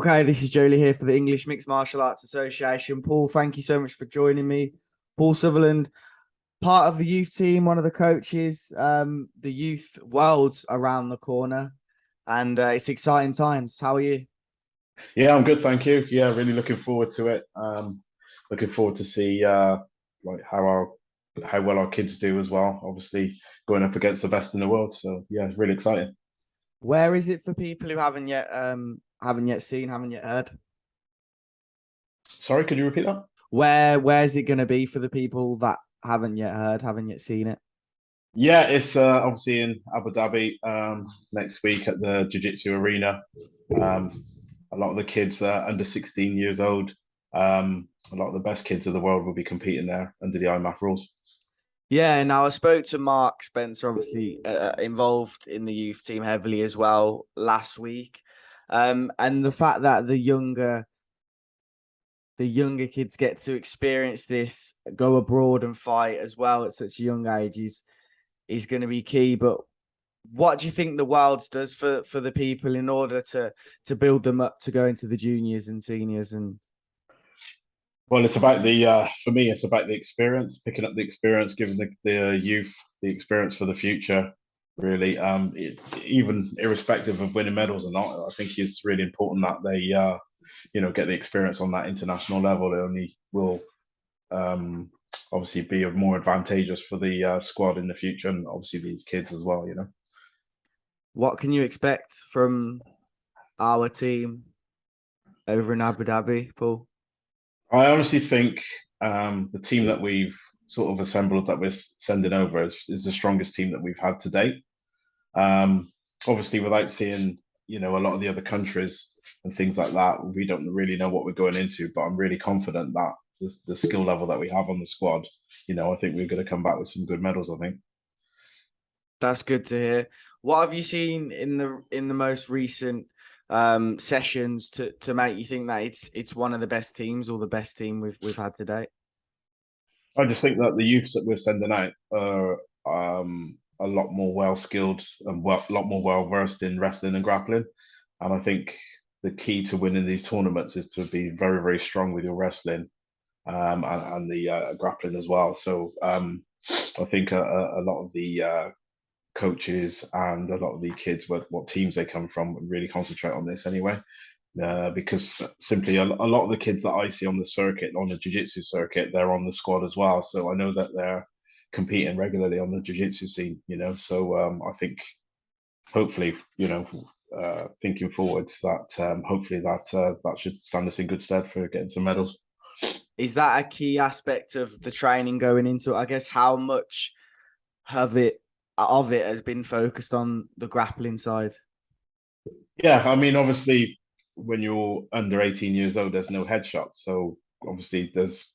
Okay, this is Jolie here for the English Mixed Martial Arts Association. Paul, thank you so much for joining me. Paul Sutherland, part of the youth team, one of the coaches. The youth world's around the corner, and it's exciting times. How are you? Yeah, I'm good, thank you. Yeah, really looking forward to it. Looking forward to see like how well our kids do as well. Obviously, going up against the best in the world. So yeah, it's really exciting. Where is it for people who haven't yet seen, haven't yet heard? Sorry, could you repeat that? Where's it going to be for the people that haven't yet heard, haven't yet seen it? Yeah, it's obviously in Abu Dhabi next week at the Jiu-Jitsu arena. Um, a lot of the kids under 16 years old. A lot of the best kids of the world will be competing there under the IMAF rules. Yeah, now I spoke to Mark Spencer, obviously involved in the youth team heavily as well last week, and the fact that the younger kids get to experience this, go abroad and fight as well at such a young age is going to be key. But what do you think the Wilds does for the people in order to build them up to go into the juniors and seniors and Well, it's about for me, it's about the experience, picking up the experience, giving the youth the experience for the future. Really, even irrespective of winning medals or not, I think it's really important that they, get the experience on that international level. It only will um, obviously be more advantageous for the squad in the future, and obviously these kids as well. what can you expect from our team over in Abu Dhabi, Paul? I honestly think the team that we've sort of assembled that we're sending over is the strongest team that we've had to date. Um, Obviously, without seeing a lot of the other countries and things like that, we don't really know what we're going into. But I'm really confident that the skill level that we have on the squad, I think we're going to come back with some good medals. I think. That's good to hear. What have you seen in the most recent sessions to make you think that it's one of the best teams or the best team we've had to date? I just think that the youths that we're sending out are a lot more well skilled and a lot more well versed in wrestling and grappling. And I think the key to winning these tournaments is to be very, very strong with your wrestling and the grappling as well. So I think a lot of the coaches and a lot of the kids, what teams they come from, really concentrate on this anyway. Because simply a lot of the kids that I see on the circuit, on the jiu-jitsu circuit, they're on the squad as well. So I know that they're competing regularly on the jiu-jitsu scene. So I think hopefully, thinking forwards that hopefully that should stand us in good stead for getting some medals. Is that a key aspect of the training going into it? I guess how much of it has been focused on the grappling side? Yeah, I mean, obviously, when you're under 18 years old, there's no headshots. So obviously, there's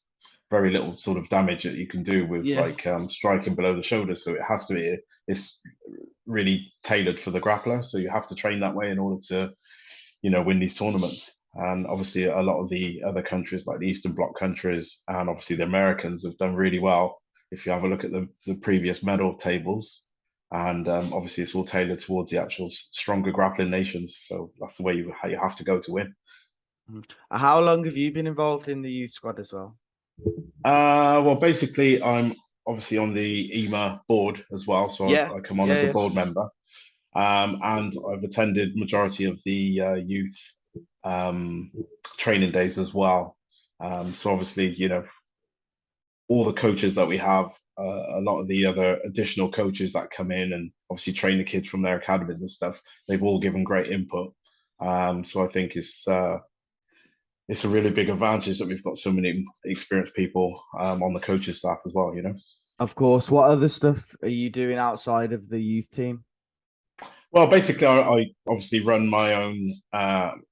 very little sort of damage that you can do with Yeah. like striking below the shoulder. So it has to be, it's really tailored for the grappler. So you have to train that way in order to, win these tournaments. And obviously, a lot of the other countries, like the Eastern Bloc countries, and obviously the Americans, have done really well. If you have a look at the previous medal tables, and obviously it's all tailored towards the actual stronger grappling nations. So that's the way you have to go to win. How long have you been involved in the youth squad as well? Well, basically, I'm obviously on the Emmaa board as well, so Yeah, I come on as yeah, a yeah. board member, and I've attended majority of the youth um, training days as well. So obviously, all the coaches that we have, a lot of the other additional coaches that come in and obviously train the kids from their academies and stuff, they've all given great input. So I think it's a really big advantage that we've got so many experienced people on the coaching staff as well. Of course. What other stuff are you doing outside of the youth team? Well, basically, I obviously run my own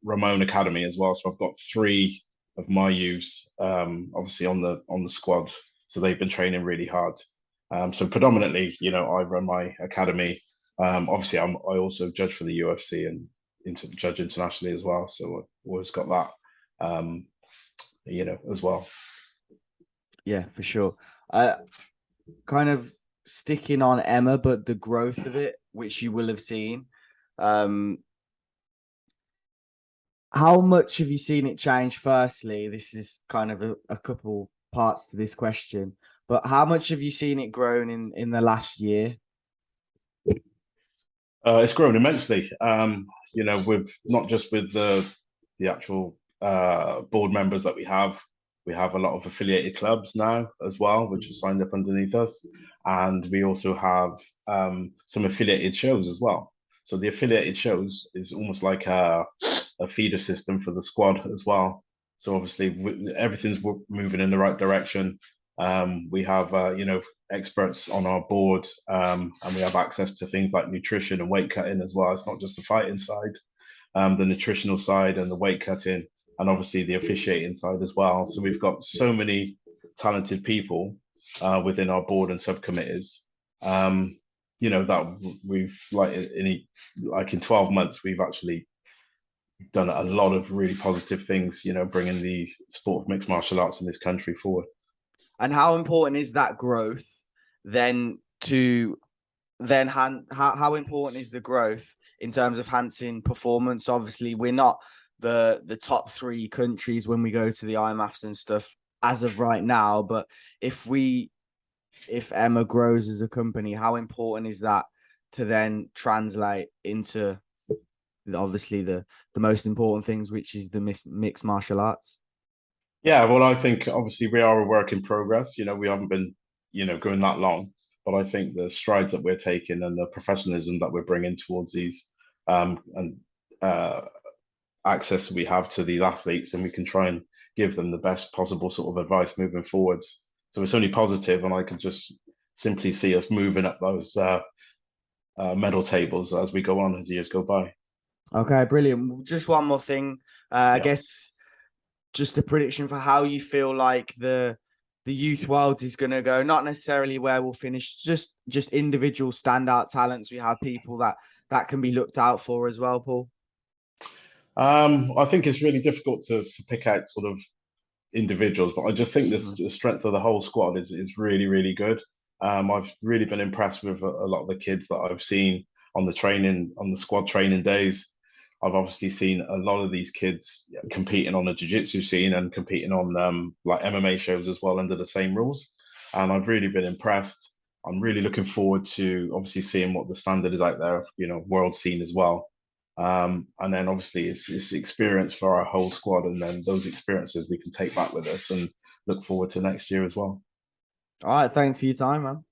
Ramon Academy as well. So I've got three of my youths, obviously on the squad. So they've been training really hard. So predominantly, I run my academy. Obviously, I also judge for the UFC and judge internationally as well. So I've always got that, as well. Yeah, for sure. Kind of sticking on Emmaa, but the growth of it, which you will have seen. Um, how much have you seen it change? Firstly, this is kind of a couple parts to this question, but how much have you seen it grown in the last year? It's grown immensely. You know, with not just with the actual board members that we have a lot of affiliated clubs now as well, which are signed up underneath us, and we also have some affiliated shows as well. So the affiliated shows is almost like a feeder system for the squad as well. So obviously everything's moving in the right direction. We have you know, experts on our board, and we have access to things like nutrition and weight cutting as well. It's not just the fighting side, the nutritional side and the weight cutting, and obviously the officiating side as well. So we've got so many talented people within our board and subcommittees. You know, that we've like in 12 months we've actually done a lot of really positive things. You know, bringing the sport of mixed martial arts in this country forward. And how important is that growth then to how important is the growth in terms of enhancing performance? Obviously, we're not the top three countries when we go to the IMAFs and stuff as of right now, but if Emmaa grows as a company, how important is that to then translate into obviously the most important things, which is the mixed martial arts? Yeah, well, I think obviously we are a work in progress. You know, we haven't been, you know, going that long, but I think the strides that we're taking and the professionalism that we're bringing towards these and access we have to these athletes, and we can try and give them the best possible sort of advice moving forwards. So it's only positive, and I can just simply see us moving up those medal tables as we go on, as years go by. Okay, brilliant. Just one more thing. I Yeah. guess just a prediction for how you feel like the youth world is going to go. Not necessarily where we'll finish, just individual standout talents. We have people that can be looked out for as well, Paul. I think it's really difficult to pick out sort of individuals, but I just think this Mhm. the strength of the whole squad is really, really good. I've really been impressed with a lot of the kids that I've seen on the squad training days. I've obviously seen a lot of these kids competing on the jiu-jitsu scene and competing on like MMA shows as well under the same rules, and I've really been impressed. I'm really looking forward to obviously seeing what the standard is out there, you know, world scene as well. And then obviously it's experience for our whole squad, and then those experiences we can take back with us and look forward to next year as well. All right, thanks for your time, man.